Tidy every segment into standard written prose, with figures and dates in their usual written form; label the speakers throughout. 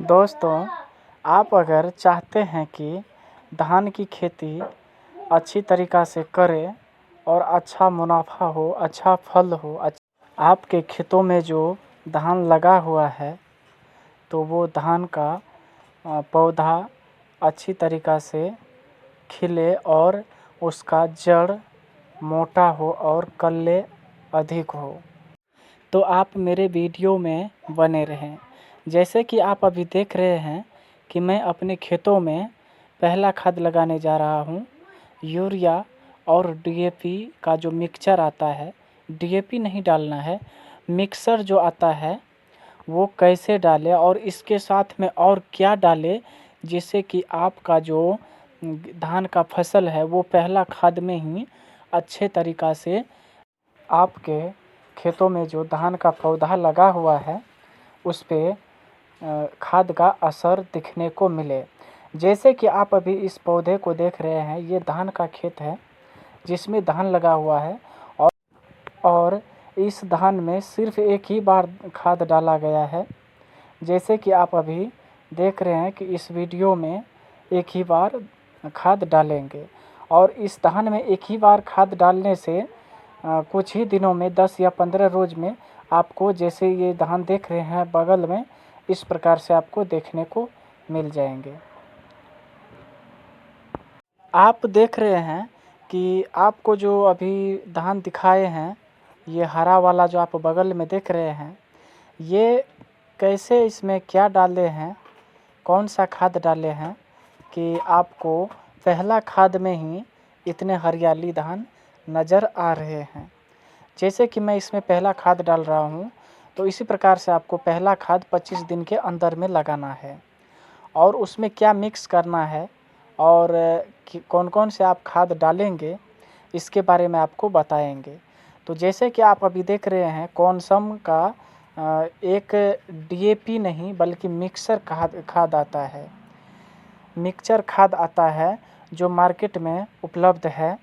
Speaker 1: दोस्तों, आप अगर चाहते हैं कि धान की खेती अच्छी तरीक़ा से करें और अच्छा मुनाफा हो, अच्छा फल हो, आपके खेतों में जो धान लगा हुआ है तो वो धान का पौधा अच्छी तरीक़ा से खिले और उसका जड़ मोटा हो और कल्ले अधिक हो, तो आप मेरे वीडियो में बने रहें। जैसे कि आप अभी देख रहे हैं कि मैं अपने खेतों में पहला खाद लगाने जा रहा हूँ। यूरिया और डीएपी का जो मिक्सचर आता है, डीएपी नहीं डालना है, मिक्सर जो आता है वो कैसे डालें और इसके साथ में और क्या डालें जिससे कि आपका जो धान का फसल है वो पहला खाद में ही अच्छे तरीक़ा से आपके खेतों में जो धान का पौधा लगा हुआ है उस पे खाद का असर दिखने को मिले। जैसे कि आप अभी इस पौधे को देख रहे हैं, ये धान का खेत है जिसमें धान लगा हुआ है और इस धान में सिर्फ एक ही बार खाद डाला गया है। जैसे कि आप अभी देख रहे हैं कि इस वीडियो में एक ही बार खाद डालेंगे और इस धान में एक ही बार खाद डालने से कुछ ही दिनों में 10 या 15 रोज़ में आपको, जैसे ये धान देख रहे हैं बगल में, इस प्रकार से आपको देखने को मिल जाएंगे। आप देख रहे हैं कि आपको जो अभी धान दिखाए हैं, ये हरा वाला जो आप बगल में देख रहे हैं, ये कैसे इसमें क्या डाले हैं, कौन सा खाद डाले हैं कि आपको पहला खाद में ही इतने हरियाली धान नज़र आ रहे हैं। जैसे कि मैं इसमें पहला खाद डाल रहा हूँ, तो इसी प्रकार से आपको पहला खाद 25 दिन के अंदर में लगाना है और उसमें क्या मिक्स करना है और कौन कौन से आप खाद डालेंगे इसके बारे में आपको बताएंगे। तो जैसे कि आप अभी देख रहे हैं कॉन्सम का एक डीएपी नहीं बल्कि मिक्सर खाद आता है, मिक्सचर खाद आता है जो मार्केट में उपलब्ध है।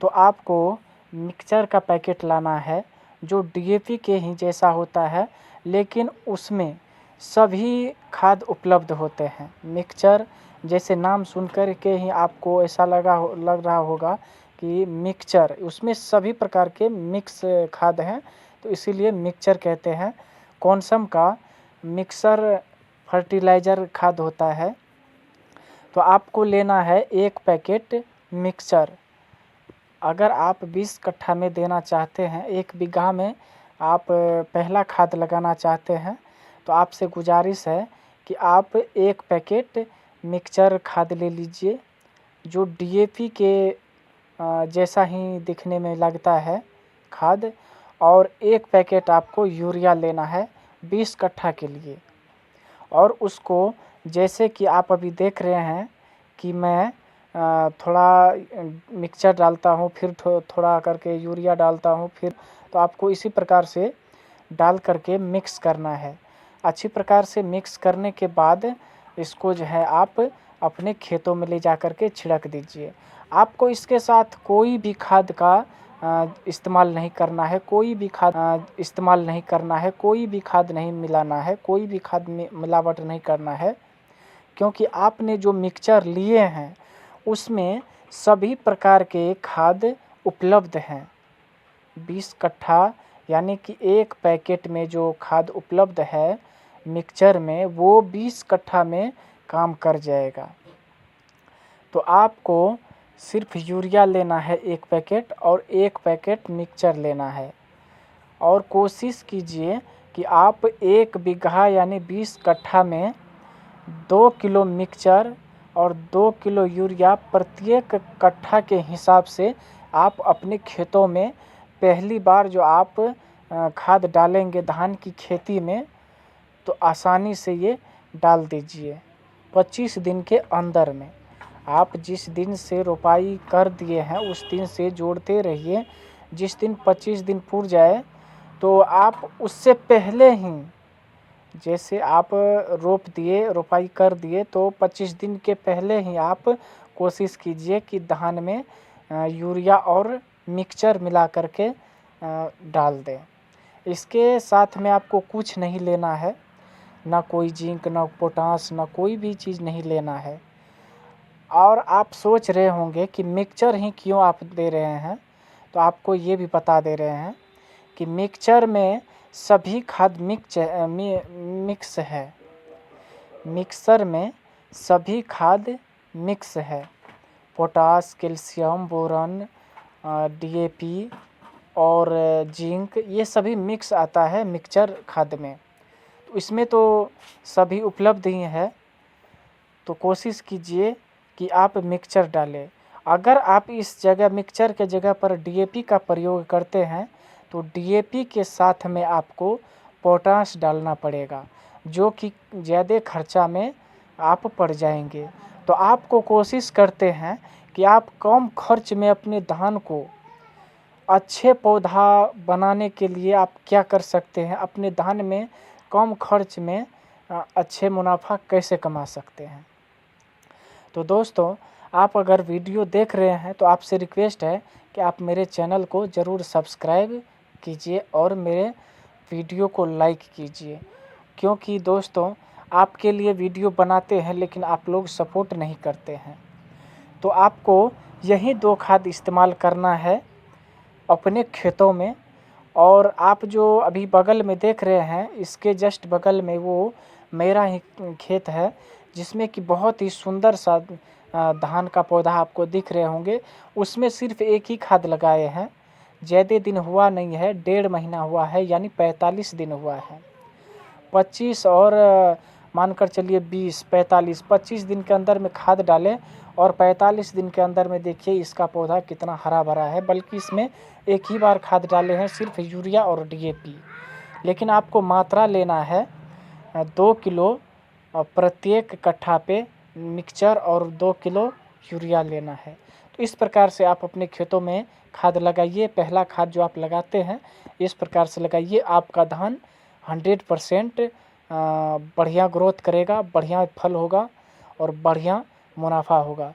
Speaker 1: तो आपको मिक्सचर का पैकेट लाना है जो डीएपी के ही जैसा होता है, लेकिन उसमें सभी खाद उपलब्ध होते हैं। मिक्सचर जैसे नाम सुनकर के ही आपको ऐसा लग रहा होगा कि मिक्सचर, उसमें सभी प्रकार के मिक्स खाद हैं, तो इसीलिए मिक्सचर कहते हैं। कॉन्सम का मिक्सर फर्टिलाइज़र खाद होता है। तो आपको लेना है एक पैकेट मिक्सचर। अगर आप 20 कट्ठा में देना चाहते हैं, 1 बीघा में आप पहला खाद लगाना चाहते हैं, तो आपसे गुजारिश है कि आप एक पैकेट मिक्सचर खाद ले लीजिए जो डीएपी के जैसा ही दिखने में लगता है खाद, और एक पैकेट आपको यूरिया लेना है 20 कट्ठा के लिए। और उसको, जैसे कि आप अभी देख रहे हैं कि मैं थोड़ा मिक्सचर डालता हूँ, फिर थोड़ा करके यूरिया डालता हूँ, फिर तो आपको इसी प्रकार से डाल करके मिक्स करना है। अच्छी प्रकार से मिक्स करने के बाद इसको जो है आप अपने खेतों में ले जा कर के छिड़क दीजिए। आपको इसके साथ कोई भी खाद का इस्तेमाल नहीं करना है, कोई भी खाद इस्तेमाल नहीं करना है, कोई भी खाद नहीं मिलाना है, कोई भी खाद में मिलावट नहीं करना है, क्योंकि आपने जो मिक्सचर लिए हैं उसमें सभी प्रकार के खाद उपलब्ध हैं। 20 कट्ठा यानी कि एक पैकेट में जो खाद उपलब्ध है मिक्सचर में, वो 20 कट्ठा में काम कर जाएगा। तो आपको सिर्फ यूरिया लेना है 1 पैकेट और 1 पैकेट मिक्सचर लेना है। और कोशिश कीजिए कि आप 1 बीघा यानी 20 कट्ठा में 2 किलो मिक्सचर और 2 किलो यूरिया प्रत्येक कट्ठा के हिसाब से आप अपने खेतों में पहली बार जो आप खाद डालेंगे धान की खेती में, तो आसानी से ये डाल दीजिए 25 दिन के अंदर में। आप जिस दिन से रोपाई कर दिए हैं उस दिन से जोड़ते रहिए। जिस दिन 25 दिन पूर जाए तो आप उससे पहले ही, जैसे आप रोप दिए, रोपाई कर दिए, तो 25 दिन के पहले ही आप कोशिश कीजिए कि धान में यूरिया और मिक्सचर मिला करके डाल दें। इसके साथ में आपको कुछ नहीं लेना है, ना कोई जिंक, ना पोटास, ना कोई भी चीज़ नहीं लेना है। और आप सोच रहे होंगे कि मिक्सचर ही क्यों आप दे रहे हैं, तो आपको ये भी बता दे रहे हैं कि मिक्सचर में सभी खाद मिक्स है। मिक्सर में सभी खाद मिक्स है। पोटास, कैल्शियम, बोरॉन, डीएपी और जिंक, ये सभी मिक्स आता है मिक्सचर खाद में। तो इसमें तो सभी उपलब्ध ही है। तो कोशिश कीजिए कि आप मिक्सचर डालें। अगर आप इस जगह मिक्सचर के जगह पर डीएपी का प्रयोग करते हैं तो डीएपी के साथ में आपको पोटाश डालना पड़ेगा, जो कि ज़्यादा खर्चा में आप पड़ जाएंगे। तो आपको कोशिश करते हैं कि आप कम खर्च में अपने धान को अच्छे पौधा बनाने के लिए आप क्या कर सकते हैं, अपने धान में कम खर्च में अच्छे मुनाफा कैसे कमा सकते हैं। तो दोस्तों, आप अगर वीडियो देख रहे हैं तो आपसे रिक्वेस्ट है कि आप मेरे चैनल को ज़रूर सब्सक्राइब कीजिए और मेरे वीडियो को लाइक कीजिए, क्योंकि दोस्तों आपके लिए वीडियो बनाते हैं लेकिन आप लोग सपोर्ट नहीं करते हैं। तो आपको यही 2 खाद इस्तेमाल करना है अपने खेतों में। और आप जो अभी बगल में देख रहे हैं, इसके जस्ट बगल में वो मेरा ही खेत है, जिसमें कि बहुत ही सुंदर सा धान का पौधा आपको दिख रहे होंगे। उसमें सिर्फ एक ही खाद लगाए हैं, ज़्यादा दिन हुआ नहीं है, 1.5 महीना हुआ है, यानी 45 दिन हुआ है। 25 और मानकर चलिए 20, 45, 25 दिन के अंदर में खाद डालें और 45 दिन के अंदर में देखिए इसका पौधा कितना हरा भरा है। बल्कि इसमें एक ही बार खाद डाले हैं, सिर्फ यूरिया और डीएपी। लेकिन आपको मात्रा लेना है 2 किलो प्रत्येक कट्ठा पे मिक्सचर और 2 किलो यूरिया लेना है। तो इस प्रकार से आप अपने खेतों में खाद लगाइए। पहला खाद जो आप लगाते हैं इस प्रकार से लगाइए, आपका धान 100% बढ़िया ग्रोथ करेगा, बढ़िया फल होगा और बढ़िया मुनाफा होगा।